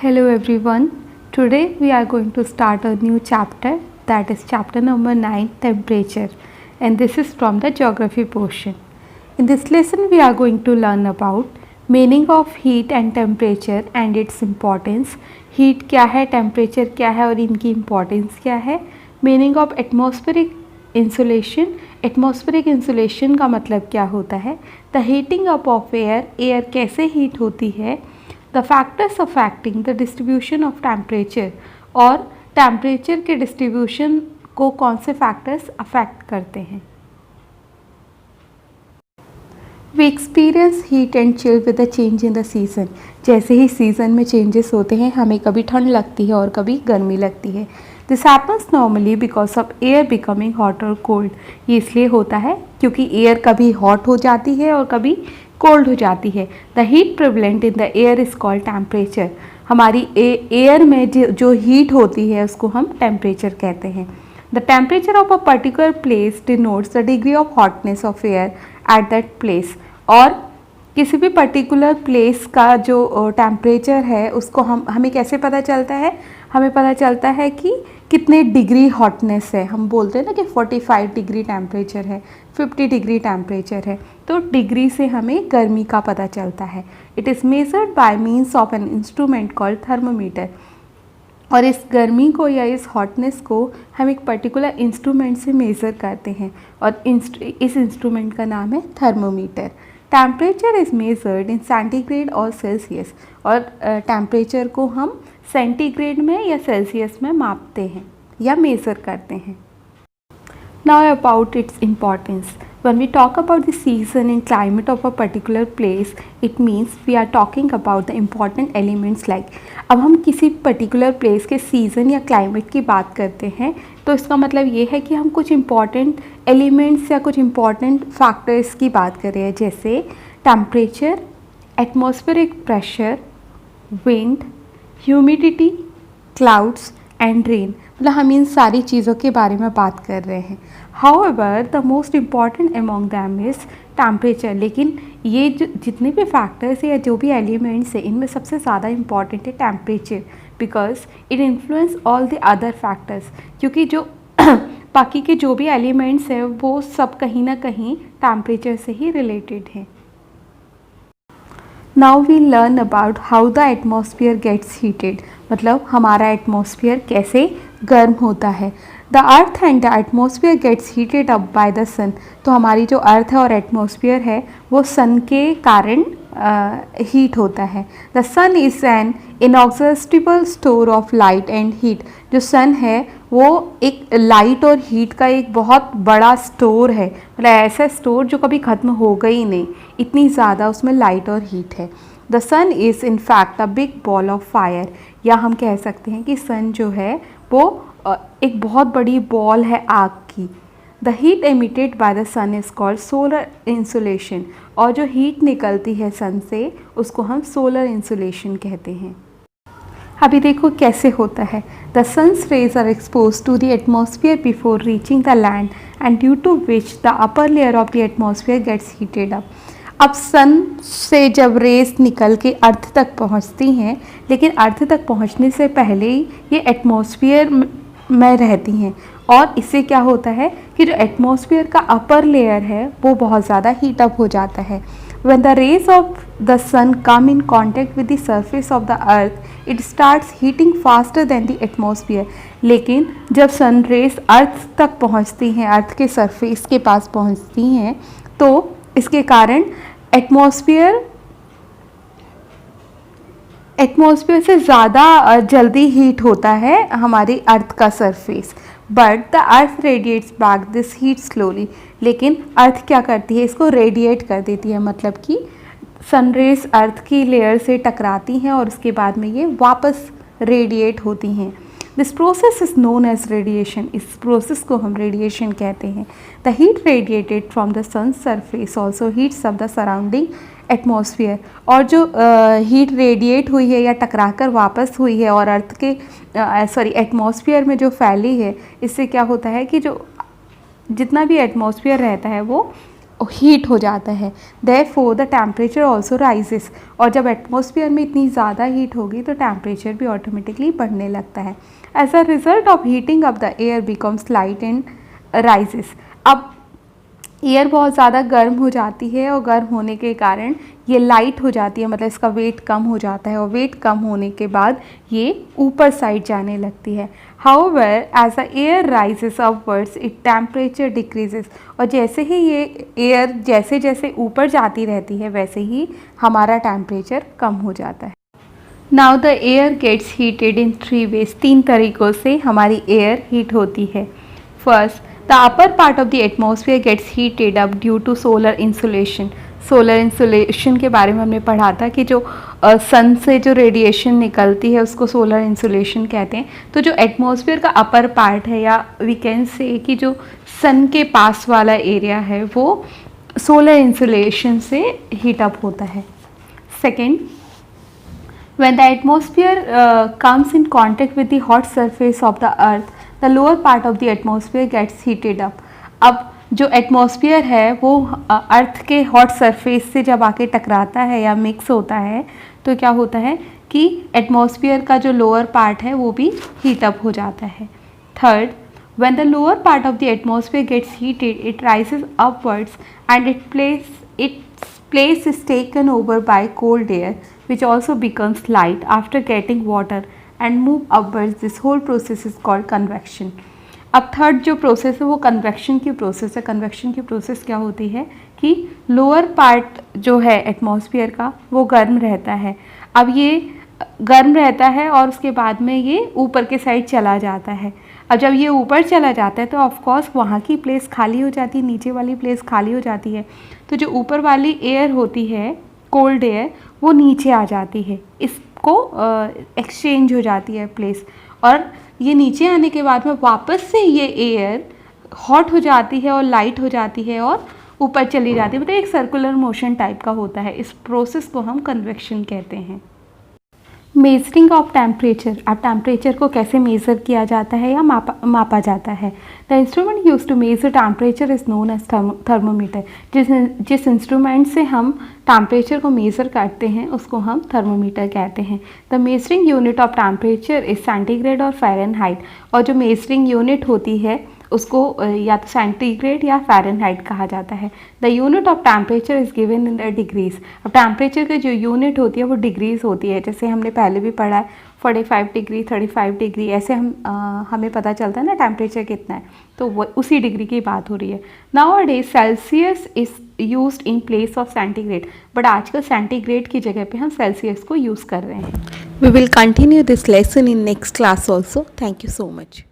Hello everyone. Today we are going to start a new chapter, that is chapter number 9, temperature, and this is from the geography portion. In this lesson we are going to learn about meaning of heat and temperature and its importance. Heat क्या है, temperature क्या है और इनकी importance क्या है. Meaning of atmospheric insulation. Atmospheric insulation का मतलब क्या होता है. The heating up of air, air कैसे हीट होती है. The factors affecting the distribution of temperature, और टेम्परेचर के डिस्ट्रीब्यूशन को कौन से फैक्टर्स अफेक्ट करते हैं. We experience heat and chill with the change in the season. जैसे ही सीज़न में चेंजेस होते हैं हमें कभी ठंड लगती है और कभी गर्मी लगती है. This happens normally because of air becoming hot और कोल्ड. ये इसलिए होता है क्योंकि एयर कभी हॉट हो जाती है और कभी कोल्ड हो जाती है. The heat prevalent in the air is called temperature. हमारी एयर में जो हीट होती है उसको हम टेम्परेचर कहते हैं. The temperature of a particular place denotes the degree of hotness of air at that place. और किसी भी पर्टिकुलर प्लेस का जो टेम्परेचर है उसको हमें कैसे पता चलता है. हमें पता चलता है कि कितने डिग्री हॉटनेस है. हम बोलते हैं ना कि 45 डिग्री टेम्परेचर है, 50 डिग्री टेम्परेचर है, तो डिग्री से हमें गर्मी का पता चलता है. It is measured by means of an instrument called thermometer. और इस गर्मी को या इस हॉटनेस को हम एक पर्टिकुलर इंस्ट्रूमेंट से मेज़र करते हैं और इस इंस्ट्रूमेंट का नाम है thermometer. Temperature is measured in centigrade और सेल्सियस. और टेम्परेचर को हम सेंटीग्रेड में या सेल्सियस में मापते हैं या मेज़र करते हैं. Now about it's importance. When we talk about the season and climate of a particular place, it means we are talking about the important elements like. अब हम किसी पर्टिकुलर प्लेस के सीज़न या क्लाइमेट की बात करते हैं तो इसका मतलब ये है कि हम कुछ इम्पॉर्टेंट एलिमेंट्स या कुछ इम्पॉर्टेंट फैक्टर्स की बात कर रहे हैं, जैसे temperature, atmospheric pressure, wind, humidity, clouds and rain. मतलब हम इन सारी चीज़ों के बारे में बात कर रहे हैं. However the most important among them is temperature. लेकिन ये जो जितने भी फैक्टर्स या जो भी एलिमेंट्स हैं इनमें सबसे ज़्यादा इम्पॉर्टेंट है temperature, because it influence all the other factors. क्योंकि जो बाकी के जो भी एलिमेंट्स हैं वो सब कहीं ना कहीं टेम्परेचर से ही रिलेटेड हैं. Now we learn about how the atmosphere gets heated. मतलब हमारा एटमॉस्फेयर कैसे गर्म होता है. The earth and the atmosphere gets heated up by the sun. तो हमारी जो अर्थ है और एटमॉस्फेयर है वो सन के कारण हीट होता है. The sun is an inexhaustible store of light and heat. जो सन है वो एक लाइट और हीट का एक बहुत बड़ा स्टोर है. मतलब ऐसा स्टोर जो कभी ख़त्म होगा ही नहीं, इतनी ज़्यादा उसमें लाइट और हीट है. The sun is in fact a big ball of fire. या हम कह सकते हैं कि सन जो है वो एक बहुत बड़ी बॉल है आग की. The heat emitted by the sun is called solar insulation. और जो हीट निकलती है सन से उसको हम सोलर इंसुलेशन कहते हैं. अभी देखो कैसे होता है. The sun's rays are expose to the atmosphere before reaching the land and due to which the upper layer of the atmosphere gets heated up. अब सन से जब रेस निकल के अर्थ तक पहुंचती हैं, लेकिन अर्थ तक पहुंचने से पहले ही ये एटमॉस्फेयर में रहती हैं और इससे क्या होता है कि जो एटमॉस्फेयर का अपर लेयर है वो बहुत ज़्यादा हीट अप हो जाता है. When the rays of the sun come in contact with the surface of the earth, it starts heating faster than the atmosphere. लेकिन जब सन रेस अर्थ तक पहुंचती हैं, अर्थ के सरफेस के पास पहुंचती हैं, तो इसके कारण एटमॉस्फेयर से ज़्यादा जल्दी हीट होता है हमारी अर्थ का surface. But the earth radiates back this heat slowly. लेकिन अर्थ क्या करती है, इसको रेडिएट कर देती है. मतलब कि सनरेज अर्थ की लेयर से टकराती हैं और उसके बाद में ये वापस रेडिएट होती हैं. This process is known as radiation. इस प्रोसेस को हम रेडिएशन कहते हैं. The heat radiated from the sun surface also heats up the surrounding atmosphere. और जो हीट रेडिएट हुई है या टकरा कर वापस हुई है और अर्थ के एटमॉस्फेयर में जो फैली है, इससे क्या होता है कि जो जितना भी एटमॉस्फेयर रहता है वो हीट हो जाता है, therefore the temperature also rises. और जब एटमॉस्फेयर में इतनी ज़्यादा हीट होगी तो टेम्परेचर भी ऑटोमेटिकली बढ़ने लगता है। As a result of heating up the air becomes light and rises. अब एयर बहुत ज़्यादा गर्म हो जाती है और गर्म होने के कारण ये लाइट हो जाती है, मतलब इसका वेट कम हो जाता है और वेट कम होने के बाद ये ऊपर साइड जाने लगती है। However as the air rises upwards it temperature decreases. और जैसे ही ये एयर जैसे जैसे ऊपर जाती रहती है वैसे ही हमारा टेम्परेचर कम हो जाता है। Now the air gets heated in 3 ways. 3 तरीक़ों से हमारी एयर हीट होती है। First, the upper part of the atmosphere gets heated up due to solar insulation. Solar insulation के बारे में हमने पढ़ा था कि जो सन से जो रेडिएशन निकलती है उसको सोलर इंसुलेशन कहते हैं। तो जो एटमॉस्फेयर का अपर पार्ट है, या वी कैन से कि जो सन के पास वाला एरिया है, वो सोलर इंसुलेशन से हीट अप होता है। Second, when the atmosphere comes in contact with the hot surface of the earth, the lower part of the atmosphere gets heated up. अब जो एटमॉस्फेयर है वो अर्थ के हॉट सरफेस से जब आके टकराता है या मिक्स होता है तो क्या होता है कि एटमॉस्फेयर का जो लोअर पार्ट है वो भी हीट अप हो जाता है। Third, when the lower part of the atmosphere gets heated, it rises upwards and its place is taken over by cold air, which also becomes light after getting water and move upwards. This whole process is called convection. अब third जो process है वो convection की process है। Convection की process क्या होती है कि लोअर पार्ट जो है एटमॉस्फेयर का वो गर्म रहता है। अब ये गर्म रहता है और उसके बाद में ये ऊपर के साइड चला जाता है। अब जब ये ऊपर चला जाता है तो ऑफकोर्स वहाँ की प्लेस खाली हो जाती है, नीचे वाली प्लेस खाली हो जाती है। तो जो ऊपर वाली एयर होती है, कोल्ड एयर, वो नीचे आ जाती है, इसको एक्सचेंज हो जाती है प्लेस। और ये नीचे आने के बाद में वापस से ये एयर हॉट हो जाती है और लाइट हो जाती है और ऊपर चली जाती है। मतलब एक सर्कुलर मोशन टाइप का होता है। इस प्रोसेस को हम कन्वेक्शन कहते हैं। Measuring of temperature. अब टेम्परेचर को कैसे मेज़र किया जाता है या मापा जाता है। The instrument use to measure temperature is known as thermometer. जिस इंस्ट्रूमेंट से हम टेम्परेचर को मेज़र करते हैं उसको हम थर्मोमीटर कहते हैं। The measuring unit of temperature is centigrade और फ़ारेनहाइट। और जो मेजरिंग यूनिट होती है उसको या तो सेंटीग्रेड या फ़ारेनहाइट कहा जाता है। The unit of temperature is given in the degrees. अब टेम्परेचर की जो यूनिट होती है वो डिग्रीज़ होती है। जैसे हमने पहले भी पढ़ा है 45 डिग्री, 35 डिग्री, ऐसे हमें पता चलता है ना टेम्परेचर कितना है, तो वो उसी डिग्री की बात हो रही है। Nowadays Celsius is used in place of centigrade, but आजकल सेंटीग्रेड की जगह पे हम सेल्सियस को यूज़ कर रहे हैं। We will continue this lesson in next class also. Thank you so much.